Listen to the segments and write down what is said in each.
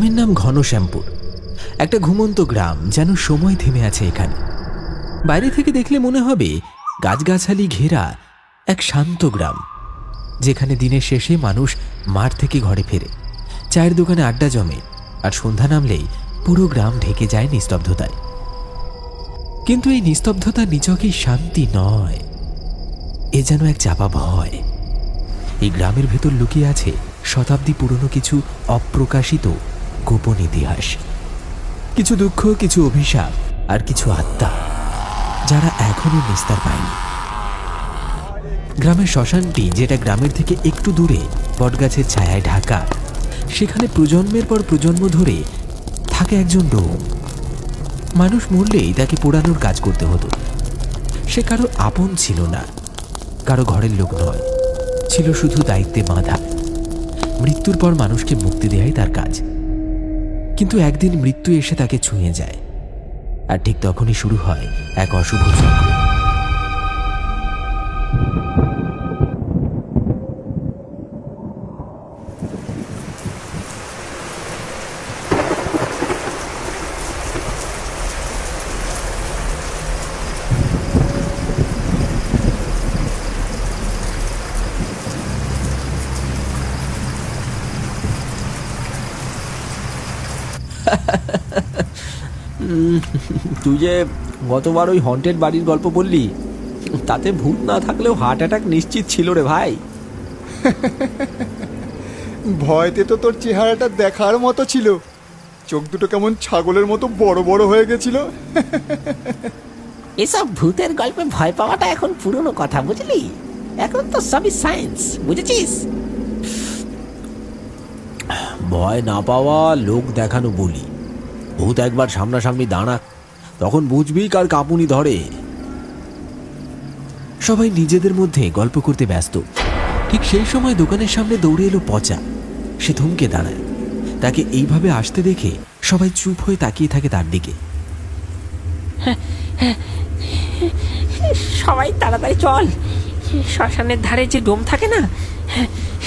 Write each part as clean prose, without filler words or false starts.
গ্রামের নাম ঘনশ্যামপুর। একটা ঘুমন্ত গ্রাম, যেন সময় থেমে আছে এখানে। বাইরে থেকে দেখলে মনে হবে গাছগাছালি ঘেরা এক শান্ত গ্রাম, যেখানে দিনের শেষে মানুষ মাঠ থেকে ঘরে ফেরে, চায়ের দোকানে আড্ডা জমে, আর সন্ধ্যা নামলেই পুরো গ্রাম ঢেকে যায় নিস্তব্ধতায়। কিন্তু এই নিস্তব্ধতা নিছকই শান্তি নয়, এ যেন এক চাপা ভয়। এই গ্রামের ভেতর লুকিয়ে আছে শতাব্দী পুরনো কিছু অপ্রকাশিত গোপন ইতিহাস, কিছু দুঃখ, কিছু অভিশাপ, আর কিছু আত্মা যারা এখনো নিস্তার পায়নি। গ্রামের শ্মশানটি, যেটা গ্রামের থেকে একটু দূরে বটগাছের ছায়ায় ঢাকা, সেখানে প্রজন্মের পর প্রজন্ম ধরে থাকে একজন ডোম। মানুষ মরলেই তাকে পোড়ানোর কাজ করতে হতো। সে কারো আপন ছিল না, কারো ঘরের লোক নয়, ছিল শুধু দায়িত্বে বাঁধা। মৃত্যুর পর মানুষকে মুক্তি দেয়াই তার কাজ। কিন্তু একদিন মৃত্যু এসে তাকে ছুঁয়ে যায়, আর ঠিক তখনই শুরু হয় এক অশুভ চক্র। তুই যে গতবার ওই হন্টেড বাড়ির গল্প বললি, তাতে ভূত না থাকলেও হার্ট অ্যাটাক নিশ্চিত ছিল রে ভাই। ভয়তে তো তোর চেহারাটা দেখার মতো ছিল, চোখ দুটো কেমন ছাগলের মতো বড় বড় হয়ে গেছিল। এসব ভূতের গল্পে ভয় পাওয়াটা এখন পুরনো কথা, বুঝলি? এখন তো সবই সায়েন্স, বুঝেছিস? ভয় না পাওয়া লোক দেখানো বলি। ভূত একবার সামনাসামনি দাঁড়া, তখন বুঝবি কার কাঁপুনি ধরে। সবাই নিজেদের মধ্যে গল্প করতে ব্যস্ত। ঠিক সেই সময় দোকানের সামনে দৌড়ে এলো পচা। সে থমকে দাঁড়ায়। তাকে এইভাবে আসতে দেখে সবাই চুপ হয়ে তাকিয়ে থাকে তার দিকে। সবাই তাড়াতাড়ি চল, শ্মশানের ধারে যে ডোম থাকে না,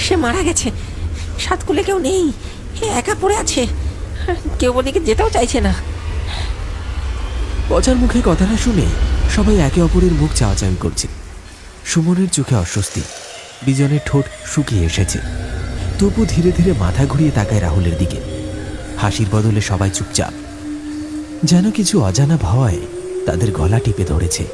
সে মারা গেছে। সাতকুলে কেউ নেই, একা পড়ে আছে, কেউ ওদিকে যেতেও চাইছে না। পচার মুখে কথাটা শুনে সবাই একে অপরের মুখ চাওয়াচাওয়ি করছে। সুমনের চোখে অস্বস্তি, বিজনের ঠোঁট শুকিয়ে এসেছে। তবু ধীরে ধীরে মাথা ঘুরিয়ে তাকায় রাহুলের দিকে। হাসির বদলে সবাই চুপচাপ, যেন কিছু অজানা ভয় তাদের গলা টিপে ধরেছে।